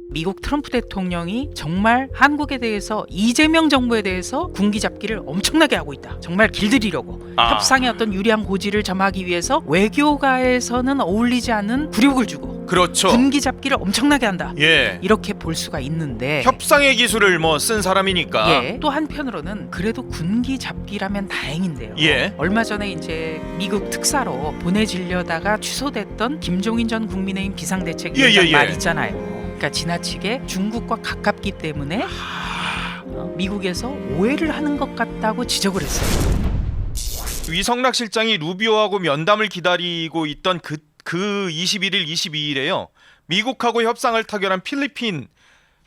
미국 트럼프 대통령이 정말 한국에 대해서 이재명 정부에 대해서 군기 잡기를 엄청나게 하고 있다. 정말 길들이려고 협상의 어떤 유리한 고지를 점하기 위해서 외교가에서는 어울리지 않는 굴욕을 주고 그렇죠. 군기 잡기를 엄청나게 한다. 예. 이렇게 볼 수가 있는데 협상의 기술을 뭐 쓴 사람이니까. 예. 또 한편으로는 그래도 군기 잡기라면 다행인데요. 예. 얼마 전에 이제 미국 특사로 보내지려다가 취소됐던 김종인 전 국민의힘 비상대책위원장 말 있잖아요. 그러니까 지나치게 중국과 가깝기 때문에 미국에서 오해를 하는 것 같다고 지적을 했어요. 위성락 실장이 루비오하고 면담을 기다리고 있던 그 21일, 22일에요. 미국하고 협상을 타결한 필리핀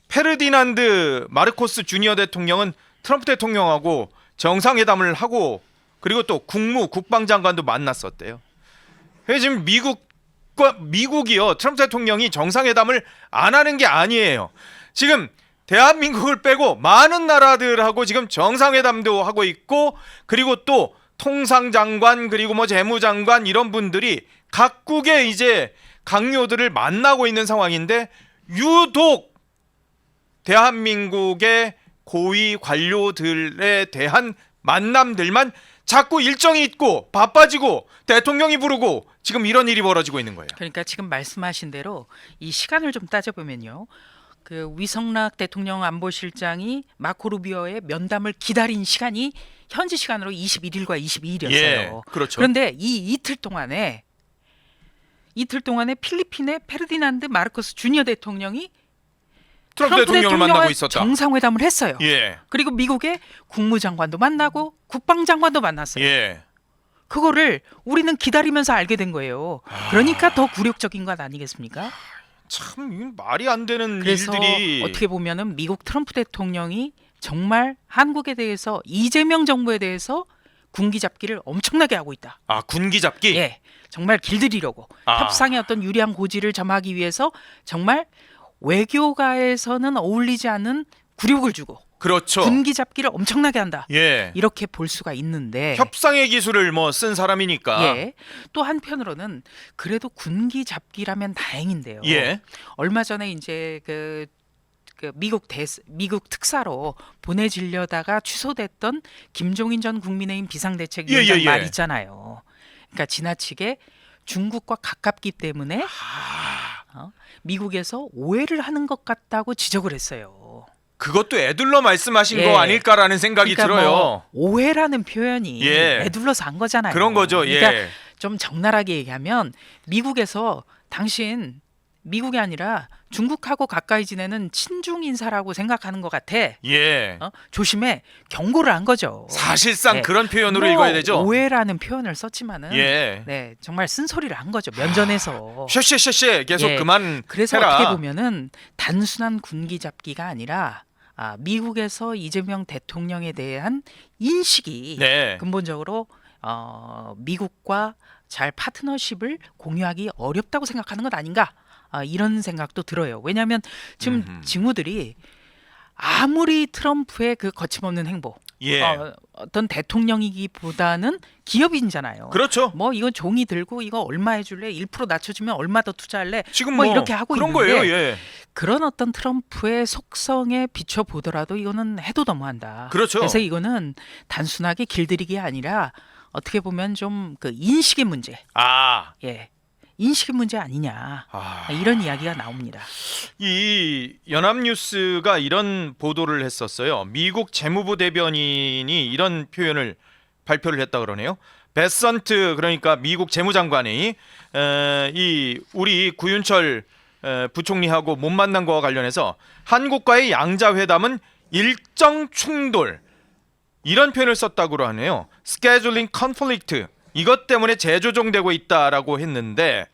페르디난드 마르코스 주니어 대통령은 트럼프 대통령하고 정상회담을 하고 그리고 또 국방장관도 만났었대요. 지금 미국이요, 트럼프 대통령이 정상회담을 안 하는 게 아니에요. 지금 대한민국을 빼고 많은 나라들하고 지금 정상회담도 하고 있고, 그리고 또 통상장관 그리고 뭐 재무장관 이런 분들이 각국의 이제 강요들을 만나고 있는 상황인데, 유독 대한민국의 고위 관료들에 대한 만남들만 자꾸 일정이 있고 바빠지고 대통령이 부르고 지금 이런 일이 벌어지고 있는 거예요. 그러니까 지금 말씀하신 대로 이 시간을 좀 따져보면요, 그 위성락 대통령 안보실장이 마코 루비오의 면담을 기다린 시간이 현지 시간으로 21일과 22일이었어요. 예, 그렇죠. 그런데 이 이틀 동안에 필리핀의 페르디난드 마르코스 주니어 대통령이 트럼프 대통령을 만나고 있었다. 정상회담을 했어요. 예. 그리고 미국의 국무장관도 만나고 국방장관도 만났어요. 예. 그거를 우리는 기다리면서 알게 된 거예요. 그러니까 더 굴욕적인 것 아니겠습니까? 참 이건 말이 안 되는 그래서 일들이. 어떻게 보면은 미국 트럼프 대통령이 정말 한국에 대해서 이재명 정부에 대해서 군기 잡기를 엄청나게 하고 있다. 군기 잡기? 예, 정말 길들이려고 협상의 어떤 유리한 고지를 점하기 위해서 정말 외교가에서는 어울리지 않는 굴욕을 주고 그렇죠. 군기 잡기를 엄청나게 한다. 예. 이렇게 볼 수가 있는데 협상의 기술을 뭐 쓴 사람이니까. 예. 또 한편으로는 그래도 군기 잡기라면 다행인데요. 예. 얼마 전에 이제 그 미국 특사로 보내지려다가 취소됐던 김종인 전 국민의힘 비상대책위원장 말 있잖아요. 그러니까 지나치게 중국과 가깝기 때문에 미국에서 오해를 하는 것 같다고 지적을 했어요. 그것도 애둘러 말씀하신 예. 거 아닐까라는 생각이 그러니까 들어요. 뭐 오해라는 표현이 애둘러서 한 거잖아요. 그런 거죠. 그러니까 예. 좀 적나라하게 얘기하면 미국에서 당신 미국이 아니라 중국하고 가까이 지내는 친중 인사라고 생각하는 것 같아. 예. 조심해. 경고를 한 거죠. 사실상 네. 그런 표현으로 뭐 읽어야 되죠. 오해라는 표현을 썼지만은 예. 네, 정말 쓴소리를 한 거죠. 면전에서. 쉐쉐쉐쉐 계속 예. 그만 그래서 해라. 어떻게 보면은 단순한 군기 잡기가 아니라 미국에서 이재명 대통령에 대한 인식이 네. 근본적으로 미국과 잘 파트너십을 공유하기 어렵다고 생각하는 것 아닌가, 이런 생각도 들어요. 왜냐하면 지금 징후들이 아무리 트럼프의 그 거침없는 행보, 예. 어떤 대통령이기보다는 기업인잖아요. 그렇죠. 뭐 이거 종이 들고 이거 얼마 해줄래? 1% 낮춰주면 얼마 더 투자할래? 지금 뭐 이렇게 하고 그런 있는데 거예요. 예. 그런 어떤 트럼프의 속성에 비춰 보더라도 이거는 해도 너무한다. 그렇죠. 그래서 이거는 단순하게 길들이기 아니라 어떻게 보면 좀 그 인식의 문제, 예, 인식의 문제 아니냐, 이런 이야기가 나옵니다. 이 연합뉴스가 이런 보도를 했었어요. 미국 재무부 대변인이 이런 표현을 발표를 했다 그러네요. 베선트, 그러니까 미국 재무장관이 이 우리 구윤철 부총리하고 못 만난 거와 관련해서 한국과의 양자회담은 일정 충돌, 이런 표현을 썼다고 하네요. 스케줄링 컨플릭트, 이것 때문에 재조정되고 있다라고 했는데,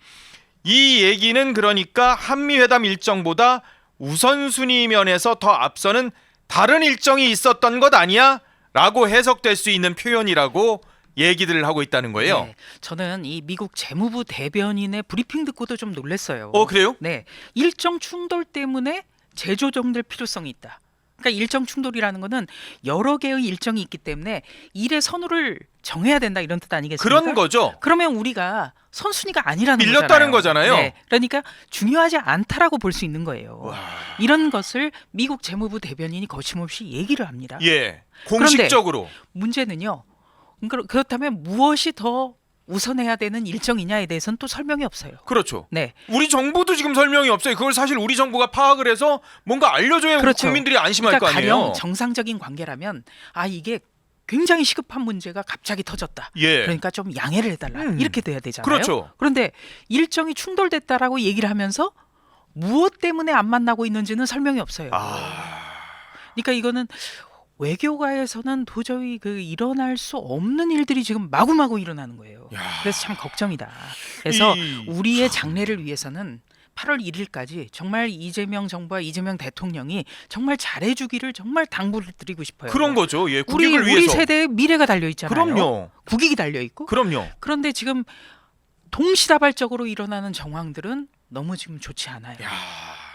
이 얘기는 그러니까 한미회담 일정보다 우선순위 면에서 더 앞서는 다른 일정이 있었던 것 아니야? 라고 해석될 수 있는 표현이라고 얘기들을 하고 있다는 거예요. 네, 저는 이 미국 재무부 대변인의 브리핑 듣고도 좀 놀랐어요. 그래요? 네, 일정 충돌 때문에 재조정될 필요성이 있다. 그러니까 일정 충돌이라는 거는 여러 개의 일정이 있기 때문에 일의 선호를 정해야 된다 이런 뜻 아니겠습니까? 그런 거죠. 그러면 우리가 선순위가 아니라는 밀렸다는 거잖아요. 네, 그러니까 중요하지 않다라고 볼 수 있는 거예요. 와. 이런 것을 미국 재무부 대변인이 거침없이 얘기를 합니다. 예. 공식적으로. 문제는요. 그렇다면 무엇이 더 우선해야 되는 일정이냐에 대해서는 또 설명이 없어요. 그렇죠. 네. 우리 정부도 지금 설명이 없어요. 그걸 사실 우리 정부가 파악을 해서 뭔가 알려줘야 그렇죠. 국민들이 안심할 그러니까 거 아니에요. 가령 정상적인 관계라면 이게 굉장히 시급한 문제가 갑자기 터졌다. 예. 그러니까 좀 양해를 해달라. 이렇게 돼야 되잖아요. 그렇죠. 그런데 일정이 충돌됐다라고 얘기를 하면서 무엇 때문에 안 만나고 있는지는 설명이 없어요. 그러니까 이거는 외교가에서는 도저히 일어날 수 없는 일들이 지금 마구마구 일어나는 거예요. 그래서 참 걱정이다. 그래서 우리의 장래를 위해서는 8월 1일까지 정말 이재명 정부와 이재명 대통령이 정말 잘해주기를 정말 당부를 드리고 싶어요. 그런 거죠. 예, 국익을 위해서. 우리 세대의 미래가 달려 있잖아요. 그럼요. 국익이 달려 있고. 그럼요. 그런데 지금 동시다발적으로 일어나는 정황들은 너무 지금 좋지 않아요.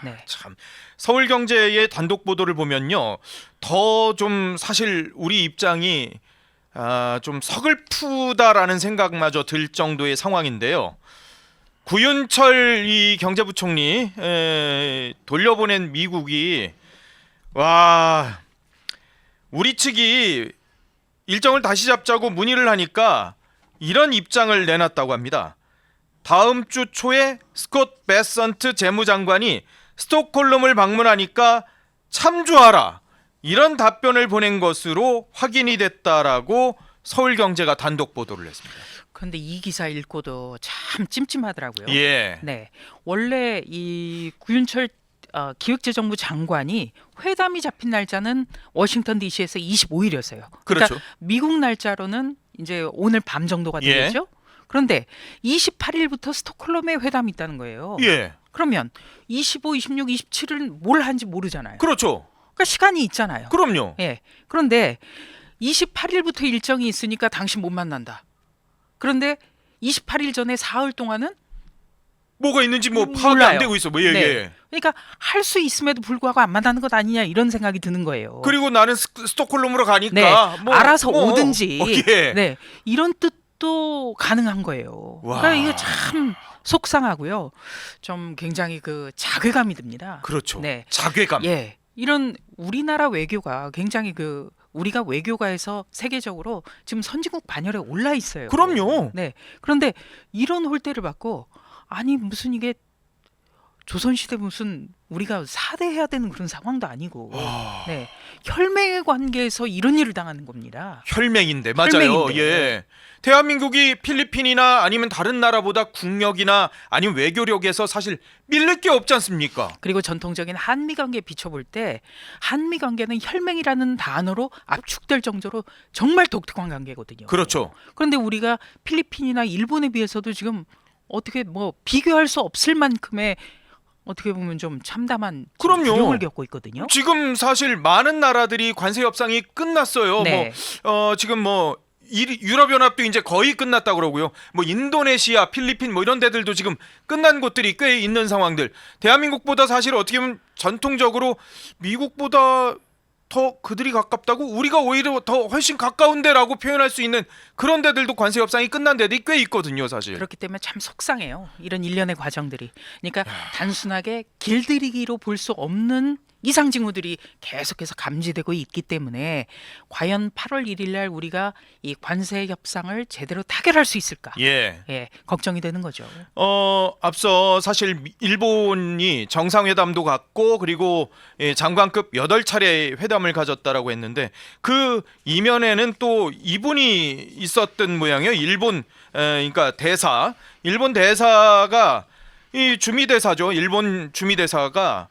네. 참 서울경제의 단독 보도를 보면요, 더 좀 사실 우리 입장이 좀 서글프다라는 생각마저 들 정도의 상황인데요. 구윤철 이 경제부총리 돌려보낸 미국이 우리 측이 일정을 다시 잡자고 문의를 하니까 이런 입장을 내놨다고 합니다. 다음 주 초에 스콧 베선트 재무장관이 스톡홀름을 방문하니까 참조하라, 이런 답변을 보낸 것으로 확인이 됐다라고 서울경제가 단독 보도를 했습니다. 그런데 이 기사 읽고도 참 찜찜하더라고요. 예. 네, 원래 이 구윤철 기획재정부 장관이 회담이 잡힌 날짜는 워싱턴 D.C.에서 25일이었어요. 그렇죠. 미국 날짜로는 이제 오늘 밤 정도가 되겠죠. 그런데 28일부터 스톡홀름에 회담이 있다는 거예요. 예. 그러면 25, 26, 27은 뭘 한지 모르잖아요. 그렇죠. 그러니까 시간이 있잖아요. 그럼요. 예. 그런데 28일부터 일정이 있으니까 당신 못 만난다. 그런데 28일 전에 사흘 동안은 뭐가 있는지 파악이 몰라요. 안 되고 있어. 네. 그러니까 할 수 있음에도 불구하고 안 만나는 것 아니냐 이런 생각이 드는 거예요. 그리고 나는 스톡홀름으로 가니까 알아서 오든지. 예. 네. 이런 뜻도 가능한 거예요. 그러니까 이거 참 속상하고요. 좀 굉장히 자괴감이 듭니다. 그렇죠. 네. 자괴감. 예. 이런 우리나라 외교가 굉장히 우리가 외교가에서 세계적으로 지금 선진국 반열에 올라 있어요. 그럼요. 네. 그런데 이런 홀대를 받고 무슨 이게 조선시대 무슨 우리가 사대해야 되는 그런 상황도 아니고 네. 혈맹의 관계에서 이런 일을 당하는 겁니다. 혈맹인데 맞아요. 혈맹인데. 예. 대한민국이 필리핀이나 아니면 다른 나라보다 국력이나 아니면 외교력에서 사실 밀릴 게 없지 않습니까? 그리고 전통적인 한미 관계에 비춰볼 때 한미 관계는 혈맹이라는 단어로 압축될 정도로 정말 독특한 관계거든요. 그렇죠. 그런데 우리가 필리핀이나 일본에 비해서도 지금 어떻게 비교할 수 없을 만큼의 어떻게 보면 좀 참담한 비용을 겪고 있거든요. 지금 사실 많은 나라들이 관세 협상이 끝났어요. 네. 지금 유럽연합도 이제 거의 끝났다 그러고요. 인도네시아, 필리핀 이런 데들도 지금 끝난 곳들이 꽤 있는 상황들. 대한민국보다 사실 어떻게 보면 전통적으로 미국보다 더 그들이 가깝다고, 우리가 오히려 더 훨씬 가까운데라고 표현할 수 있는 그런 데들도 관세 협상이 끝난 데들이 꽤 있거든요, 사실. 그렇기 때문에 참 속상해요. 이런 일련의 과정들이. 그러니까 단순하게 길들이기로 볼 수 없는 이상 징후들이 계속해서 감지되고 있기 때문에 과연 8월 1일 날 우리가 이 관세 협상을 제대로 타결할 수 있을까? 예. 걱정이 되는 거죠. 앞서 사실 일본이 정상회담도 갖고 그리고 장관급 8차례 회담을 가졌다라고 했는데 그 이면에는 또 이분이 있었던 모양이에요. 그러니까 일본 대사가 이 주미대사죠. 일본 주미대사가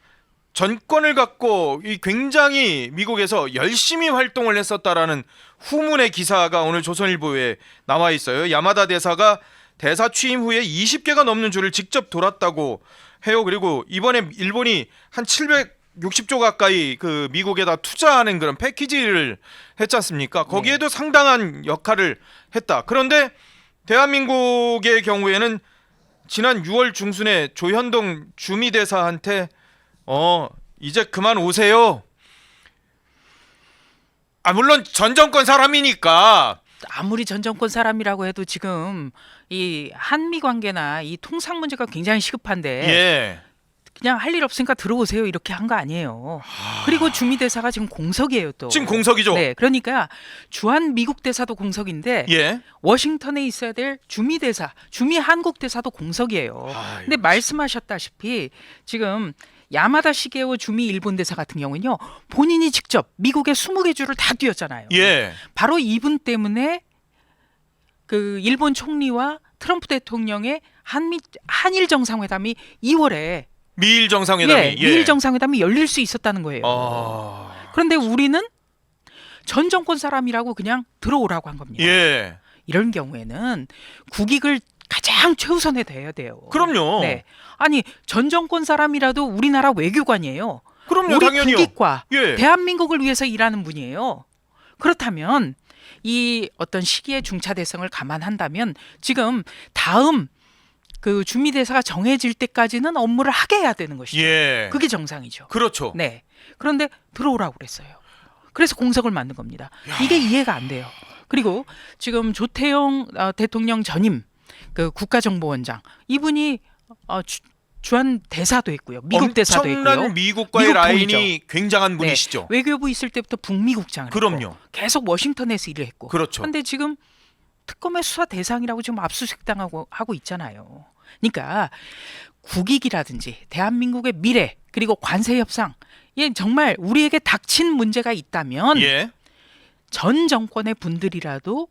전권을 갖고 굉장히 미국에서 열심히 활동을 했었다라는 후문의 기사가 오늘 조선일보에 나와 있어요. 야마다 대사가 대사 취임 후에 20개가 넘는 주를 직접 돌았다고 해요. 그리고 이번에 일본이 한 760조 가까이 미국에다 투자하는 그런 패키지를 했지 않습니까? 거기에도 상당한 역할을 했다. 그런데 대한민국의 경우에는 지난 6월 중순에 조현동 주미대사한테 이제 그만 오세요. 물론 전 정권 사람이니까. 아무리 전 정권 사람이라고 해도 지금 이 한미 관계나 이 통상 문제가 굉장히 시급한데 예. 그냥 할 일 없으니까 들어오세요 이렇게 한 거 아니에요. 그리고 주미 대사가 지금 공석이에요 또. 지금 공석이죠. 네, 그러니까 주한 미국 대사도 공석인데 예. 워싱턴에 있어야 될 주미 대사, 주미 한국 대사도 공석이에요. 아이고, 근데 말씀하셨다시피 지금 야마다 시게오 주미 일본 대사 같은 경우는요 본인이 직접 미국의 20개 주를 다 뛰었잖아요. 예. 바로 이분 때문에 그 일본 총리와 트럼프 대통령의 한일 정상회담이 2월에 미일 정상회담이. 미일 정상회담이 열릴 수 있었다는 거예요. 그런데 우리는 전 정권 사람이라고 그냥 들어오라고 한 겁니다. 예. 이런 경우에는 국익을 가장 최우선에 둬야 돼요. 그럼요. 네. 아니 전 정권 사람이라도 우리나라 외교관이에요. 그럼요. 우리 당연히요. 국익과 예. 대한민국을 위해서 일하는 분이에요. 그렇다면 이 어떤 시기의 중차대성을 감안한다면 지금 다음 그 주미 대사가 정해질 때까지는 업무를 하게 해야 되는 것이죠. 예. 그게 정상이죠. 그렇죠. 네. 그런데 들어오라고 그랬어요. 그래서 공석을 만든 겁니다. 이게 이해가 안 돼요. 그리고 지금 조태용 대통령 전임 그 국가정보원장 이분이 주한 대사도 했고요. 미국 대사도 했고요. 엄청난 미국과의 미국 라인이 통이죠. 굉장한 분이시죠. 외교부 있을 때부터 북미국장을 그럼요. 했고 계속 워싱턴에서 일을 했고. 그렇죠. 그런데 지금 특검의 수사 대상이라고 지금 압수수색 당하고 하고 있잖아요. 그러니까 국익이라든지 대한민국의 미래 그리고 관세 협상 이 정말 우리에게 닥친 문제가 있다면 예. 전 정권의 분들이라도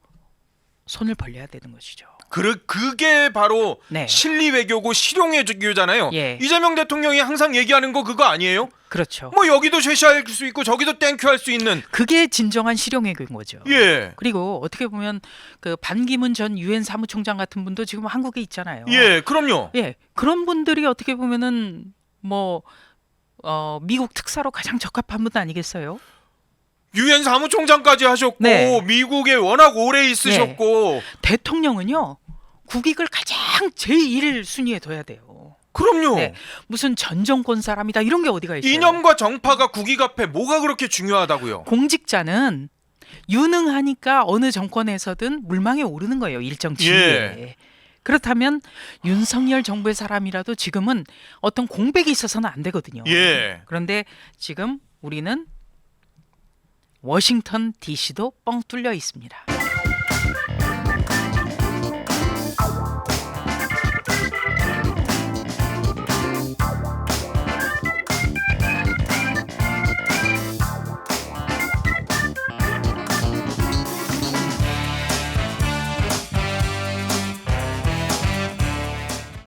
손을 벌려야 되는 것이죠. 그게 바로 네. 실리 외교고 실용 외교잖아요. 예. 이재명 대통령이 항상 얘기하는 거 그거 아니에요? 그렇죠. 뭐 여기도 쇄시할 수 있고 저기도 땡큐 할 수 있는. 그게 진정한 실용외교인 거죠. 예. 그리고 어떻게 보면 그 반기문 전 유엔 사무총장 같은 분도 지금 한국에 있잖아요. 예, 그럼요. 예, 그런 분들이 어떻게 보면은 뭐 미국 특사로 가장 적합한 분 아니겠어요? 유엔 사무총장까지 하셨고 네. 미국에 워낙 오래 있으셨고. 대통령은요 국익을 가장 제일 순위에 둬야 돼요. 그럼요. 네, 무슨 전 정권 사람이다 이런 게 어디가 있어요? 이념과 정파가 국익 앞에 뭐가 그렇게 중요하다고요? 공직자는 유능하니까 어느 정권에서든 물망에 오르는 거예요. 일정 지위에. 예. 그렇다면 윤석열 정부의 사람이라도 지금은 어떤 공백이 있어서는 안 되거든요. 예. 그런데 지금 우리는 워싱턴 DC도 뻥 뚫려 있습니다.